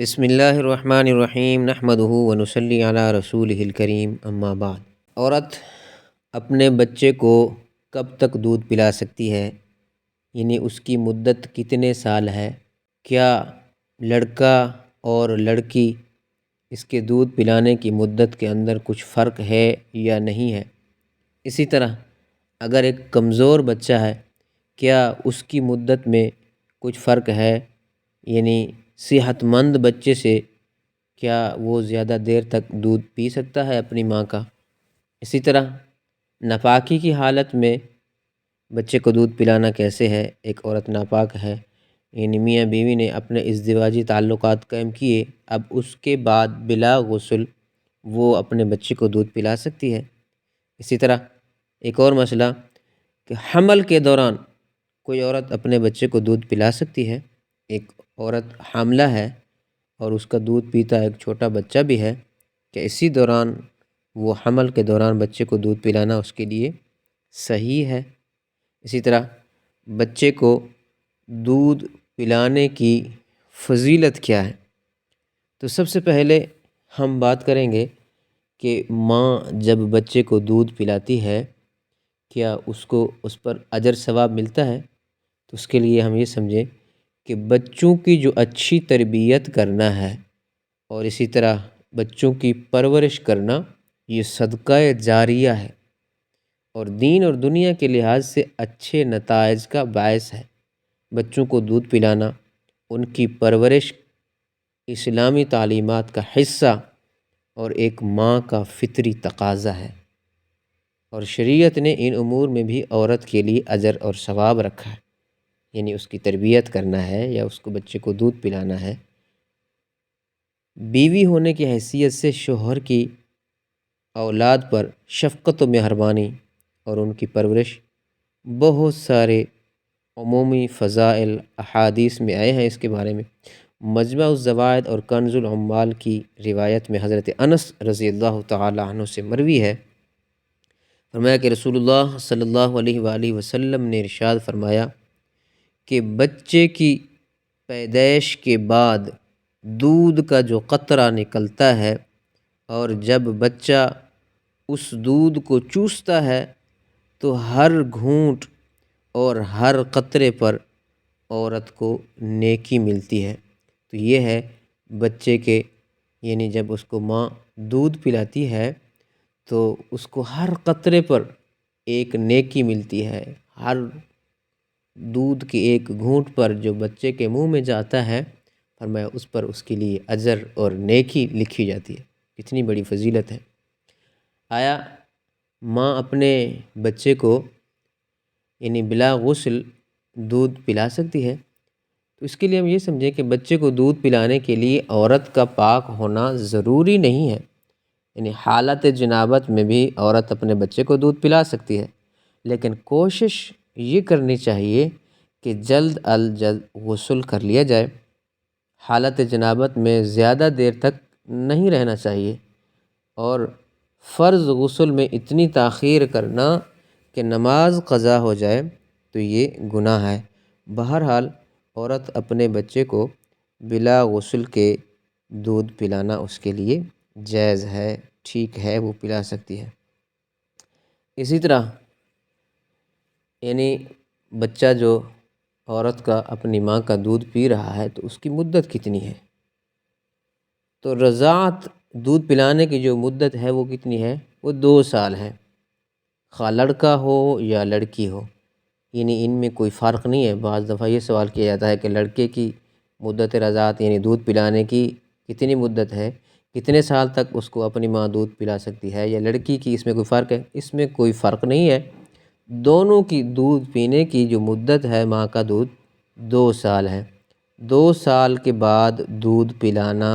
بسم اللہ الرحمن الرحیم نحمدہ ونصلی علی رسولہ الکریم اما بعد۔ عورت اپنے بچے کو کب تک دودھ پلا سکتی ہے، یعنی اس کی مدت کتنے سال ہے؟ کیا لڑکا اور لڑکی اس کے دودھ پلانے کی مدت کے اندر کچھ فرق ہے یا نہیں ہے؟ اسی طرح اگر ایک کمزور بچہ ہے، کیا اس کی مدت میں کچھ فرق ہے؟ یعنی صحت مند بچے سے کیا وہ زیادہ دیر تک دودھ پی سکتا ہے اپنی ماں کا؟ اسی طرح ناپاکی کی حالت میں بچے کو دودھ پلانا کیسے ہے؟ ایک عورت ناپاک ہے، یعنی میاں بیوی نے اپنے ازدواجی تعلقات قائم کیے، اب اس کے بعد بلا غسل وہ اپنے بچے کو دودھ پلا سکتی ہے۔ اسی طرح ایک اور مسئلہ کہ حمل کے دوران کوئی عورت اپنے بچے کو دودھ پلا سکتی ہے۔ ایک عورت حاملہ ہے اور اس کا دودھ پیتا ایک چھوٹا بچہ بھی ہے، کہ اسی دوران وہ حمل کے دوران بچے کو دودھ پلانا اس کے لیے صحیح ہے؟ اسی طرح بچے کو دودھ پلانے کی فضیلت کیا ہے؟ تو سب سے پہلے ہم بات کریں گے کہ ماں جب بچے کو دودھ پلاتی ہے کیا اس کو اس پر اجر ثواب ملتا ہے؟ تو اس کے لیے ہم یہ سمجھیں کہ بچوں کی جو اچھی تربیت کرنا ہے اور اسی طرح بچوں کی پرورش کرنا، یہ صدقہ جاریہ ہے اور دین اور دنیا کے لحاظ سے اچھے نتائج کا باعث ہے۔ بچوں کو دودھ پلانا، ان کی پرورش اسلامی تعلیمات کا حصہ اور ایک ماں کا فطری تقاضا ہے، اور شریعت نے ان امور میں بھی عورت کے لیے اجر اور ثواب رکھا ہے، یعنی اس کی تربیت کرنا ہے یا اس کو بچے کو دودھ پلانا ہے۔ بیوی ہونے کی حیثیت سے شوہر کی اولاد پر شفقت و مہربانی اور ان کی پرورش، بہت سارے عمومی فضائل احادیث میں آئے ہیں اس کے بارے میں۔ مجمع الزوائد اور کنز العمال کی روایت میں حضرت انس رضی اللہ تعالی عنہ سے مروی ہے، فرمایا کہ رسول اللہ صلی اللہ علیہ وآلہ وسلم نے ارشاد فرمایا کہ بچے کی پیدائش کے بعد دودھ کا جو قطرہ نکلتا ہے اور جب بچہ اس دودھ کو چوستا ہے تو ہر گھونٹ اور ہر قطرے پر عورت کو نیکی ملتی ہے۔ تو یہ ہے بچے کے، یعنی جب اس کو ماں دودھ پلاتی ہے تو اس کو ہر قطرے پر ایک نیکی ملتی ہے، ہر دودھ کے ایک گھونٹ پر جو بچے کے منہ میں جاتا ہے، فرمایا اس پر اس کے لیے اجر اور نیکی لکھی جاتی ہے۔ کتنی بڑی فضیلت ہے! آیا ماں اپنے بچے کو یعنی بلا غسل دودھ پلا سکتی ہے؟ تو اس کے لیے ہم یہ سمجھیں کہ بچے کو دودھ پلانے کے لیے عورت کا پاک ہونا ضروری نہیں ہے، یعنی حالت جنابت میں بھی عورت اپنے بچے کو دودھ پلا سکتی ہے، لیکن کوشش یہ کرنی چاہیے کہ جلد از جلد غسل کر لیا جائے۔ حالت جنابت میں زیادہ دیر تک نہیں رہنا چاہیے، اور فرض غسل میں اتنی تاخیر کرنا کہ نماز قضا ہو جائے تو یہ گناہ ہے۔ بہرحال عورت اپنے بچے کو بلا غسل کے دودھ پلانا اس کے لیے جائز ہے، ٹھیک ہے، وہ پلا سکتی ہے۔ اسی طرح یعنی بچہ جو عورت کا اپنی ماں کا دودھ پی رہا ہے تو اس کی مدت کتنی ہے؟ تو رضاعت دودھ پلانے کی جو مدت ہے وہ کتنی ہے؟ وہ 2 سال ہے، خواہ لڑکا ہو یا لڑکی ہو، یعنی ان میں کوئی فرق نہیں ہے۔ بعض دفعہ یہ سوال کیا جاتا ہے کہ لڑکے کی مدت رضاعت یعنی دودھ پلانے کی کتنی مدت ہے، کتنے سال تک اس کو اپنی ماں دودھ پلا سکتی ہے، یا لڑکی کی اس میں کوئی فرق ہے؟ اس میں کوئی فرق نہیں ہے، دونوں کی دودھ پینے کی جو مدت ہے ماں کا دودھ 2 سال ہے۔ 2 سال کے بعد دودھ پلانا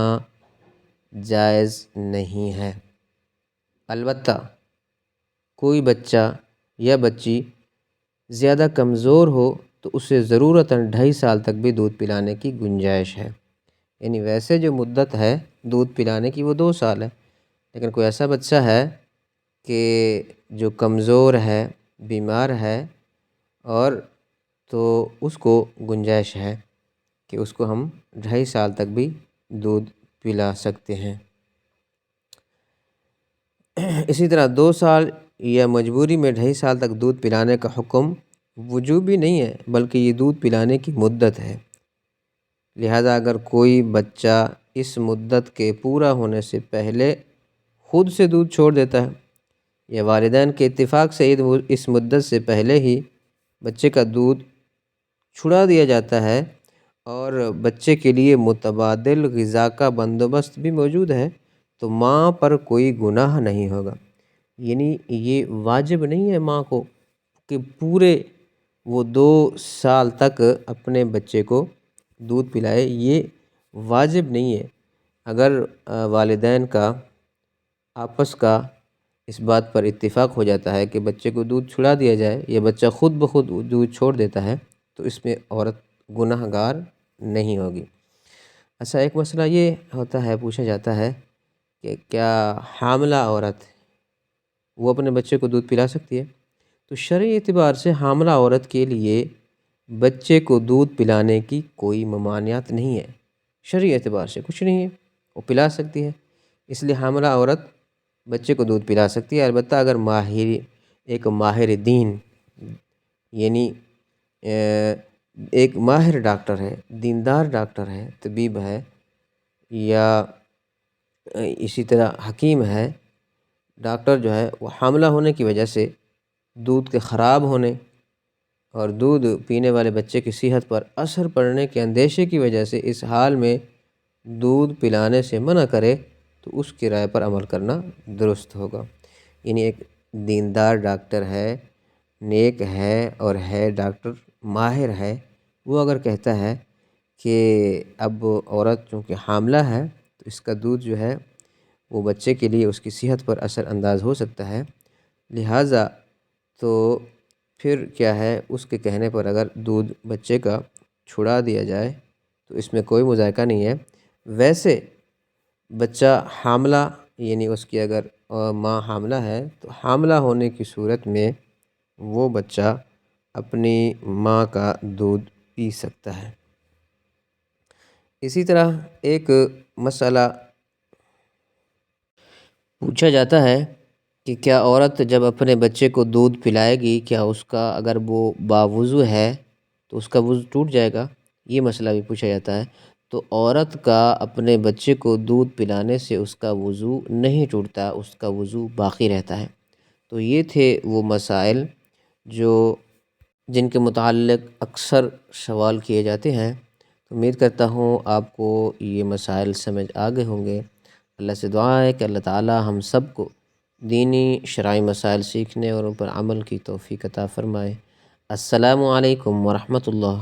جائز نہیں ہے۔ البتہ کوئی بچہ یا بچی زیادہ کمزور ہو تو اسے ضرورتاً 2.5 سال تک بھی دودھ پلانے کی گنجائش ہے، یعنی ویسے جو مدت ہے دودھ پلانے کی وہ 2 سال ہے، لیکن کوئی ایسا بچہ ہے کہ جو کمزور ہے، بیمار ہے، اور تو اس کو گنجائش ہے کہ اس کو ہم 2.5 سال تک بھی دودھ پلا سکتے ہیں۔ اسی طرح 2 سال یا مجبوری میں 2.5 سال تک دودھ پلانے کا حکم وجوبی نہیں ہے، بلکہ یہ دودھ پلانے کی مدت ہے۔ لہذا اگر کوئی بچہ اس مدت کے پورا ہونے سے پہلے خود سے دودھ چھوڑ دیتا ہے یا والدین کے اتفاق سے اس مدت سے پہلے ہی بچے کا دودھ چھڑا دیا جاتا ہے اور بچے کے لیے متبادل غذا کا بندوبست بھی موجود ہے، تو ماں پر کوئی گناہ نہیں ہوگا۔ یعنی یہ واجب نہیں ہے ماں کو کہ پورے وہ 2 سال تک اپنے بچے کو دودھ پلائے، یہ واجب نہیں ہے۔ اگر والدین کا آپس کا اس بات پر اتفاق ہو جاتا ہے کہ بچے کو دودھ چھڑا دیا جائے یا بچہ خود بخود دودھ چھوڑ دیتا ہے تو اس میں عورت گناہ گار نہیں ہوگی۔ اچھا، ایک مسئلہ یہ ہوتا ہے، پوچھا جاتا ہے کہ کیا حاملہ عورت وہ اپنے بچے کو دودھ پلا سکتی ہے؟ تو شرعی اعتبار سے حاملہ عورت کے لیے بچے کو دودھ پلانے کی کوئی ممانعت نہیں ہے، شرعی اعتبار سے کچھ نہیں ہے، وہ پلا سکتی ہے۔ اس لیے حاملہ عورت بچے کو دودھ پلا سکتی ہے، البتہ اگر ایک ماہر دین، یعنی ایک ماہر ڈاکٹر ہے، دیندار ڈاکٹر ہے، طبیب ہے، یا اسی طرح حکیم ہے، ڈاکٹر جو ہے وہ حاملہ ہونے کی وجہ سے دودھ کے خراب ہونے اور دودھ پینے والے بچے کی صحت پر اثر پڑنے کے اندیشے کی وجہ سے اس حال میں دودھ پلانے سے منع کرے تو اس کی رائے پر عمل کرنا درست ہوگا۔ یعنی ایک دیندار ڈاکٹر ہے، نیک ہے اور ہے ڈاکٹر ماہر ہے، وہ اگر کہتا ہے کہ اب عورت چونکہ حاملہ ہے تو اس کا دودھ جو ہے وہ بچے کے لیے اس کی صحت پر اثر انداز ہو سکتا ہے، لہٰذا تو پھر کیا ہے، اس کے کہنے پر اگر دودھ بچے کا چھڑا دیا جائے تو اس میں کوئی مذائقہ نہیں ہے۔ ویسے بچہ حاملہ، یعنی اس کی اگر ماں حاملہ ہے تو حاملہ ہونے کی صورت میں وہ بچہ اپنی ماں کا دودھ پی سکتا ہے۔ اسی طرح ایک مسئلہ پوچھا جاتا ہے کہ کیا عورت جب اپنے بچے کو دودھ پلائے گی، کیا اس کا اگر وہ باوضو ہے تو اس کا وضو ٹوٹ جائے گا؟ یہ مسئلہ بھی پوچھا جاتا ہے۔ تو عورت کا اپنے بچے کو دودھ پلانے سے اس کا وضو نہیں ٹوٹتا، اس کا وضو باقی رہتا ہے۔ تو یہ تھے وہ مسائل جن کے متعلق اکثر سوال کیے جاتے ہیں۔ امید کرتا ہوں آپ کو یہ مسائل سمجھ آ گئے ہوں گے۔ اللہ سے دعا ہے کہ اللہ تعالی ہم سب کو دینی شرعی مسائل سیکھنے اور ان پر عمل کی توفیق عطا فرمائے۔ السلام علیکم ورحمۃ اللہ۔